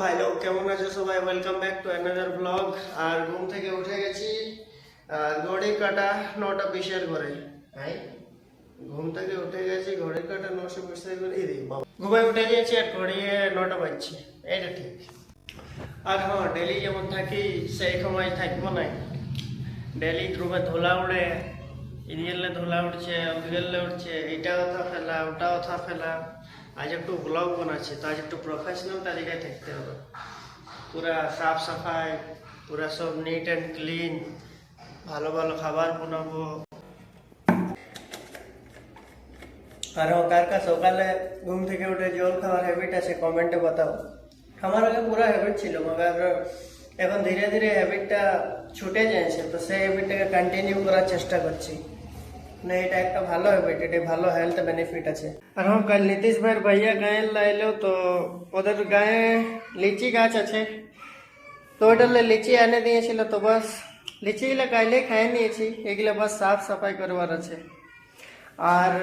ভাই লোক কেমন আছো সবাই? Welcome back to another blog. আর ঘুম থেকে উঠে গেছি ঘড়ি কাটা 9:20 করে। ভাই ঘুম থেকে উঠে গেছি ঘড়ি কাটা 9:20 করে। এই রে বাবা, ঘুমাই উঠে গেছি আর ঘড়িয়ে 9টা বাজছে, এটা ঠিক। আর হ্যাঁ, ডেলি যেমন থাকি সেই সময় থাকবো না। ডেলি রুমে ধুলা উড়ে, ইদিকে ধুলা উঠছে, ওদিকে উঠছে, এইটা ওঠা ফেলা, ওটা ওঠা ফেলা। আজ একটু ব্লগ বানাচ্ছি, তো আজ একটু প্রফেশনাল তালিকায় থাকতে হবে। পুরা সাফ সাফাই, পুরা সব নিট অ্যান্ড ক্লিন, ভালো ভালো খাবার বানাবো। আর কার কার সকালে ঘুম থেকে উঠে জল খাওয়ার হ্যাবিট আছে কমেন্টে বাতাও। আমার আগে পুরা হ্যাবিট ছিল, মगर এখন ধীরে ধীরে হ্যাবিটটা ছুটে যাচ্ছে, তো সেই হ্যাবিটটাকে কন্টিনিউ করার চেষ্টা করছি। না, এটা একটা ভালো হ্যাবিট, এটা ভালো হেলথ বেনিফিট আছে। আর হ্যাঁ, কাল নীতিশ ভাইয়ের ভাইয়া গায়ে লাইলো, তো ওদের গায়ে লিচি গাছ আছে, তো ওইটালে লিচি এনে দিয়েছিল। তো বাস লিচিগুলো কাইলে খেয়ে নিয়েছি, এগুলো বাস সাফ সাফাই করবার আছে। আর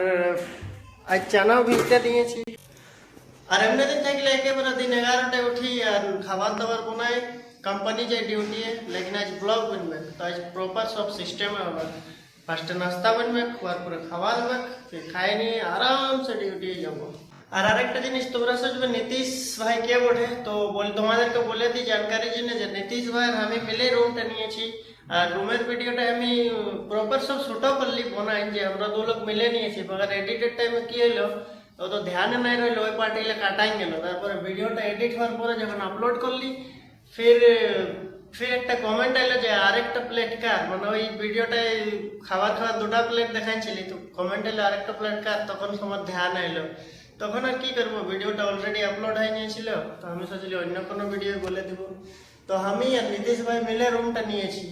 আজ চানাও ভিজতে দিয়েছি। আর এমনি দিন থাকলে একেবারে দিন 11টায় উঠি আর খাবার দাবার বানাই, কোম্পানি যাই ডিউটি। লেকিন আজ ব্লগ बनবে, তো আজ প্রপার সব সিস্টেমে হবে। ফার্স্টে নাস্তা बनবে, খাওয়ার পরে খাবার হবে, ফির খাই নিয়ে আরামসে ডিউটি যাবো। আর আরেকটা জিনিস তোমরা সোচবে নীতিশ ভাই কে বটে, তো তোমাদেরকে বলে দিই জানকারির জন্য যে নীতিশ ভাইয়ের আমি মিলে রুমটা নিয়েছি। আর রুমের ভিডিওটা আমি প্রপার সব শুটও করলি বানাই, যে আমরা দু লোক মিলে নিয়েছি, মगर এডিটের টাইমে কি হলো তো ধ্যানে নাই রইলো, ওই পার্টিগুলো কাটাই গেল। তারপরে ভিডিওটা এডিট হওয়ার পরে যখন আপলোড করলি, ফির একটা কমেন্ট এলো যে আরেকটা প্লেট কার, মানে ওই ভিডিওটায় খাবার দুটা প্লেট দেখাচ্ছিলি, তো কমেন্ট এলো আরেকটা প্লেট কার, তখন তোমার ধ্যান এলো। তখন আর কি করবো, ভিডিওটা অলরেডি আপলোড হয়ে গিয়েছিল, তো আমি সোচলি অন্য কোনো ভিডিও বলে দেব। তো আমি আর নীতিশ ভাই মিলে রুমটা নিয়েছি।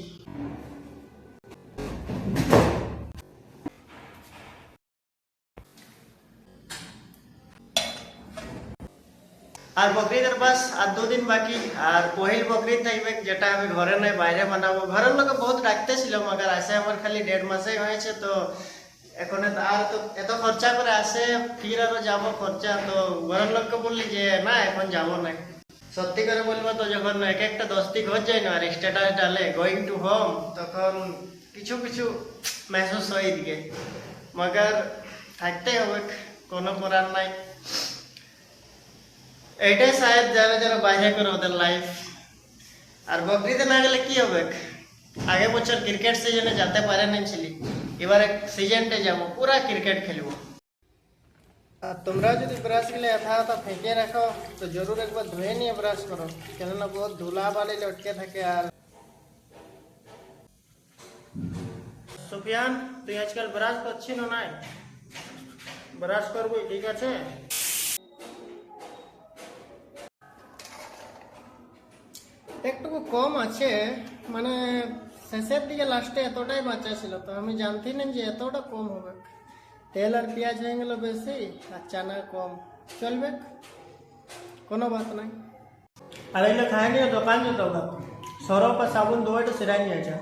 আর বকরিদের বাস আর 2 দিন বাকি, আর পহিল বকরিদ থাকবে, যেটা আমি ঘরে নাই বাইরে বানাবো। ঘরের লোক বহুত ডাকতেছিল, মगर আসে আমার খালি 1.5 মাসে হয়েছে, তো এখন আর তো এত খরচা করে আসে, ফির আরো যাবো খরচা। তো ঘরের লোককে বললি যে না এখন যাবো না। সত্যি করে বলবো তো যখন এক একটা দস্তি ঘর যায় না আর স্ট্যাটাস ডালে গোয়িং টু হোম, তখন কিছু কিছু মেহসুস হয় এদিকে, মगर থাকতেই হবে, কোনো করার নাই। এইটাই শায়দ যারা যারা বাইরে করে ওদের লাইফ। আর বকরিতে না গেলে কি হবে, আগে বছর ক্রিকেট সিজনে যেতে পারে না ছিলি, এবারে সিজনটা যাবো, পুরা ক্রিকেট খেলবো। আর তোমরা যদি ব্রাশ গুলো यथा ফেঁকে রাখো, তো জরুর একবার ধুয়ে নিয়ে ব্রাশ করো, কেননা বহুত ধুলা বালি লটকে থাকে। আর সুফিয়ান, তুই আজকাল ব্রাশ করছিস না? নাই ব্রাশ করবো, ঠিক আছে? একটুকু কম আছে, মানে শেষের দিকে লাস্টে এতটাই বাঁচা ছিল, তো আমি জানতি না যে এতটা কম হবে। তেল আর পেঁয়াজ হয়ে গেল বেশি, আর চানা কম, চলবে, কোনো বাত নাই। আর এগুলো খাই নিয়ে দোকান যেতে হবে, সরফ আর সাবুন দুটো সেরাই নিয়েছে,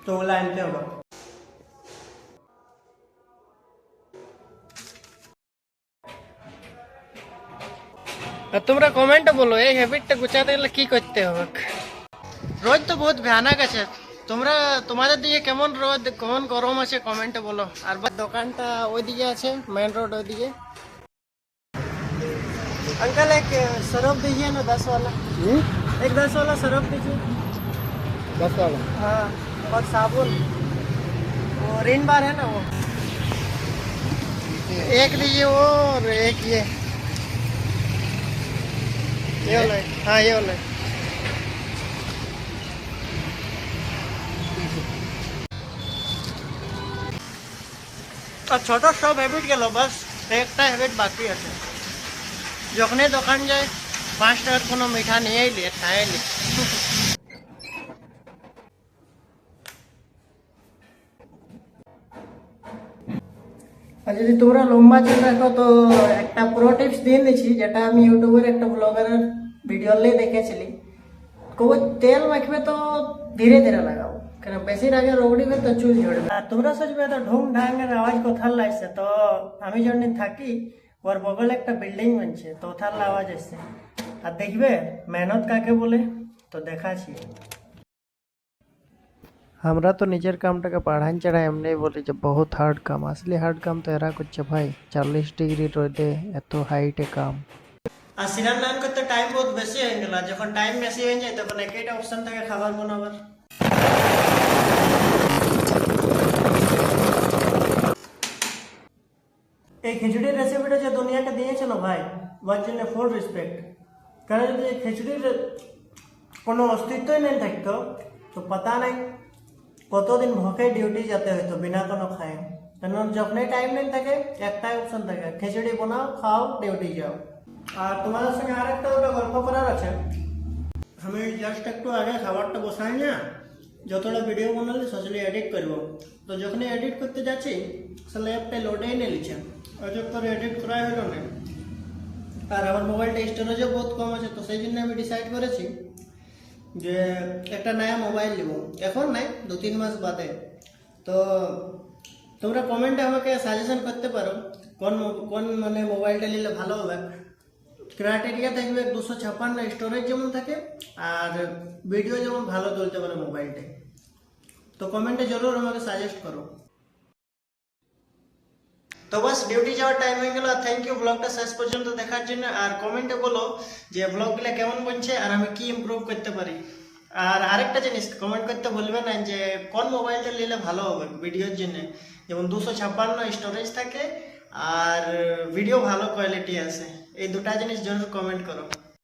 তো ওগুলো আনতে হবে। আর তোমরা কমেন্টে বলো এই হ্যাবিটটা গুছাতে গেলে কি করতে হবে। রোদ তো বহুত ভয়ানক আছে, তোমাদের দিকে কেমন রোদ কেমন গরম আছে কমেন্টে বলো। আর দোকানটা ওইদিকে আছে, মেন रोड ওইদিকে। अंकल एक सरफ दीजिए ना 10 वाला। एक 10 वाला सरफ दीजिए। 10 वाला? हाँ, और साबुन, वो रिन बार है ना, वो एक दीजिए, वो और एक ये वाला। हाँ, ये वाला। আর ছোট সব হ্যাবিট গেল, বাস একটা হ্যাবিট বাকি আছে। যখনই দোকান যায় 5 টাকার কোনো মিঠা নিয়ে এলি খাইলি। আর যদি তোমরা লম্বা চুল রাখো, তো একটা প্রো টিপস দিয়ে দিচ্ছি, যেটা আমি ইউটিউবের একটা ব্লগারের ভিডিও দেখেছিলি। কব তেল মাখবে তো ধীরে ধীরে লাগাও, কেন বেশি রাগে রগড়িবে তো চুল ঝড়বে। আর তোমরা সোচবে তো ঢুং ঢাঙের আওয়াজ কোথার লাগছে, তো আমি যখন থাকি ওর বগলে একটা বিল্ডিং বানছে, তো ওথার আওয়াজ আসছে। আর দেখবে মেহনত কাকে বলে, তো দেখাচ্ছি। আমরা তো নিজের কামটাকে পাড়ান ছাড়া এমনি বলি যে বহুত হার্ড কাম, আসলে হার্ড কাম তো এরা করছে ভাই, 40 ডিগ্রি রোদে এত হাইটে কাম। আর সিরাম রান করতে টাইম বহুত বেশি হয়ে গেল, যখন টাইম বেশি হয়ে যায় তখন একইটা অপশন থাকে খাবার বানাবার। এই খিচুড়ির রেসিপিটা যে দুনিয়াকে দিয়েছে না ভাই, ওর জন্য ফুল রেসপেক্ট। কারণ যদি এই খিচুড়ির কোনো অস্তিত্বই নেই থাকতো তো পাতা নাই কতদিন ভকে ডিউটি যেতে হইতো বিনা কোনো খায়। কারণ যখনই টাইম নেই থাকে একটাই অপশন থাকে, খিচুড়ি বানাও, খাও, ডিউটি যাও। আর তোমাদের সঙ্গে আর একটা ওটা গল্প করার আছে। আমি জাস্ট একটু আগে খাবারটা বসাই না, যতটা ভিডিও বানালে সোশ্যালি এডিট করব, তো যখনই এডিট করতে যাচ্ছি আসলে অ্যাপটা লোডেই নিয়ে নিচ্ছে, অযোগ করে এডিট করাই হলো না। আর আমার মোবাইলটা স্টোরেজও বহুত কম আছে, তো সেই জন্য আমি ডিসাইড করেছি যে একটা নয়া মোবাইল নেব, এখন নাই 2-3 মাস বাদে। তো তোমরা কমেন্টে আমাকে সাজেশন করতে পারো কোন কোন মানে মোবাইলটা নিলে ভালো হবে। ক্রাইটেরিয়া থাকবে 256 স্টোরেজ যেমন থাকে আর ভিডিও যেমন ভালো তুলতে পারে মোবাইলটা। তো কমেন্টে জরুর আমাকে সাজেস্ট করো। তো বাস ডিউটি যাওয়ার টাইম হয়ে গেল। থ্যাংক ইউ ব্লগটা শেষ পর্যন্ত দেখার জন্য। আর কমেন্টে বলো যে ব্লগগুলো কেমন বলছে আর আমি কি ইমপ্রুভ করতে পারি। আর আরেকটা জিনিস কমেন্ট করতে ভুলবে না যে কোন মোবাইলটা নিলে ভালো হবে ভিডিওর জন্য, যেমন 256 স্টোরেজ থাকে আর ভিডিও ভালো কোয়ালিটি আছে, এই দুটা জিনিস জরুর কমেন্ট করো।